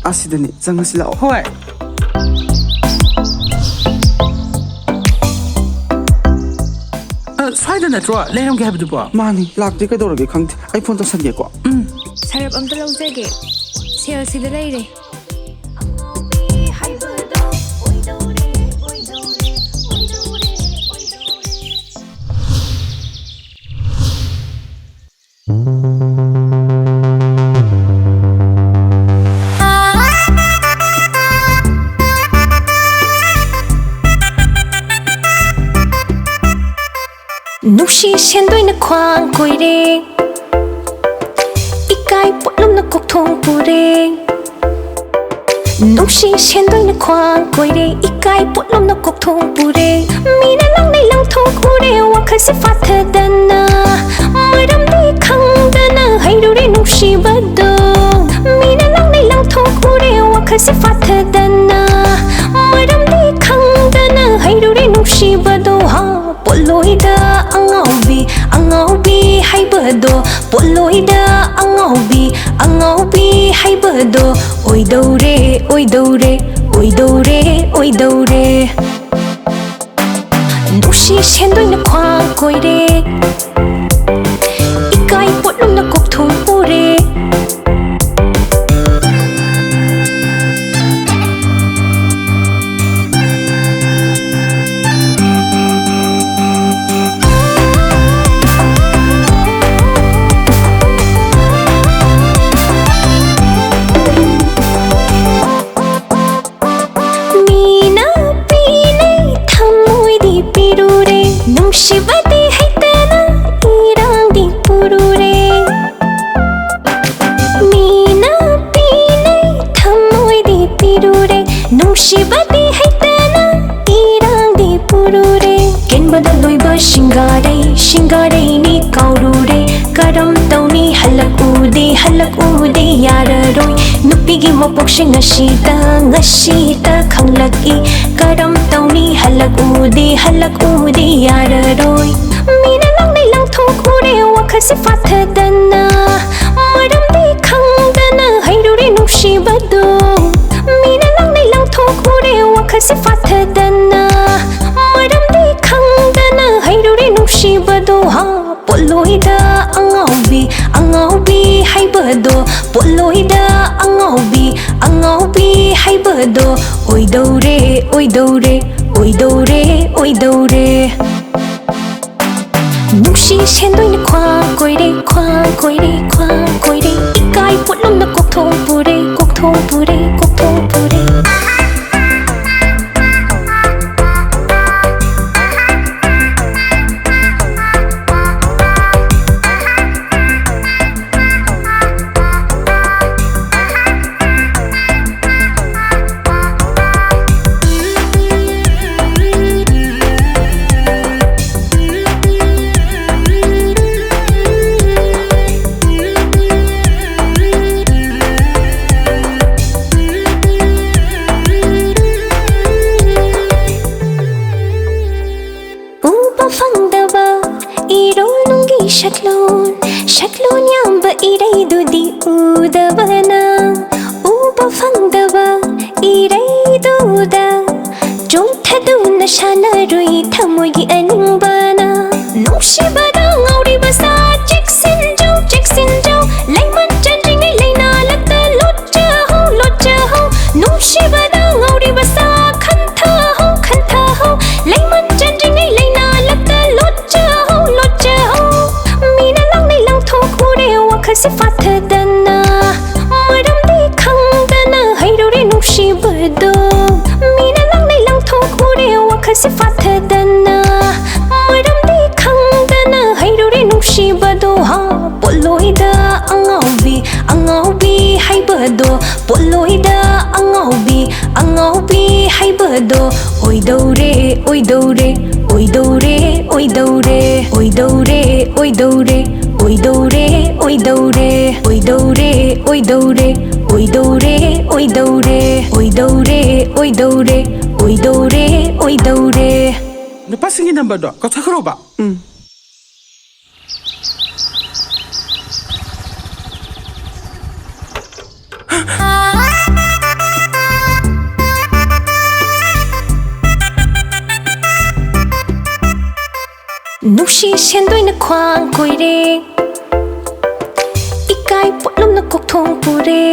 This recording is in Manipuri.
Asidani, zangas lao. Hoi. Swai na tro, leiram ke habdu pa. Mani, lakti ka dorage khangti. iPhone to sange ko. Sarap amta laujage. Sale sida leire. Nungshi Sendoi na kwang koi re Ikai potlom na kok thong pure Nungshi Sendoi na kwang koi re Ikai potlom na kok thong pure Mina lang nai lang thong pure Wakal se fatha dana Maram di khang dana Hairu re nungshi bado Mina lang nai lang thong pure Wakal se fatha dana Maram di khang dana Hairu re nungshi bado ha Poloida angaubi haibado Poloida angaubi haibado Oi daure Nungshi Sendoi na kwang koi re Ikai potlom na kok thong pure Shivati haitana irang di purure Mina pinai thamoi di pirure Nung shivati haitana irang di purure Kenbada loiba shingarai ni kaurure Karam tauni halak ude yararoi Nupigi mapokshi ngashita khanglaki Karam tauni halak ude yararoi Mina lang nai lang thok ure wakal se fatha dana Maram di khang dana hairu re nungshi bado Mina lang nai lang thok ure wakal se fatha dana Maram di khang dana hairu re nungshi bado ha Poloida angaubi haibado Poloida angaubi haibado Oi daure Nungshi Sendoi na kwang koi re Ikai potlom na kok thong pure Shaklon yamba irai dudi udabana Uba fangdaba irai duda Jong thadu na ꯁꯥꯟꯅꯔꯨꯏ ꯊꯃꯣꯏꯒꯤ ꯑꯅꯤꯡꯕꯅ ꯅꯨꯡꯁꯤꯕꯗ ꯉꯥꯎꯔꯤꯕ ꯁꯥ ꯆꯦꯛꯁꯤꯟꯖꯧ ꯆꯦꯛꯁꯤꯟꯖꯧ ꯂꯩꯃꯟ ꯆꯟꯗ꯭ꯔꯤꯉꯩ ꯂꯩꯅꯥ ꯂꯛꯇ ꯂꯣꯠꯆꯍꯧ ꯂꯣꯠꯆꯍꯧ ꯅꯨꯡꯁꯤꯕꯗ ꯉꯥꯎꯔꯤꯕ ꯁꯥ ꯈꯟꯊꯍꯧ ꯈꯟꯊꯍꯧ ꯂꯩꯃꯟ ꯆꯟꯗ꯭ꯔꯤꯉꯩ ꯂꯩꯅꯥ ꯂꯛꯇ ꯂꯣꯠꯆꯍꯧ ꯂꯣꯠꯆꯍꯧ ꯃꯤꯅ ꯂꯥꯡꯅꯩ ꯂꯪꯊꯣꯛꯎꯔꯦ ꯋꯥꯈꯜꯁꯦ ꯐꯥꯊꯗꯅ ꯃꯔꯝꯗꯤ ꯈꯪꯗꯅ ꯍꯩꯔꯨꯔꯦ ꯅꯨꯡꯁꯤꯕꯗꯣ ꯃꯤꯅ ꯂꯥꯡꯅꯩ ꯂꯪꯊꯣꯛꯎꯔꯦ ꯋꯥꯈꯜꯁꯦ ꯐꯥꯊꯗꯅ ꯃꯔꯝꯗꯤ ꯈꯪꯗꯅ ꯍꯩꯔꯨꯔꯦ ꯅꯨꯡꯁꯤꯕꯗꯣ ꯄꯣꯠꯂꯣꯏꯗ ꯑꯉꯥꯎꯕꯤ ꯑꯉꯥꯎꯕꯤ ꯍꯥꯏꯕꯗꯣ ꯄꯣꯠꯂꯣꯏꯗ ꯑꯉꯥꯎꯕꯤ ꯑꯉꯥꯎꯕꯤ ꯍꯥꯏꯕꯗꯣ ꯑꯣꯏꯗꯧꯔꯦ ꯑꯣꯏꯗꯧꯔꯦ ꯑꯣꯏꯗꯧꯔꯦ ꯑꯣꯏꯗꯧꯔꯦ ꯑꯣꯏꯗꯧꯔꯦ ꯑꯣꯏꯗꯧꯔꯦ 어이도래 어이도래 어이도래 어이도래 어이도래 어이도래 어이도래 어이도래 어이도래 어이도래 Nupa singin number do. Kau tak keroba. Nungshi Sendoi khoang koire Ikai potlom na kok thong pure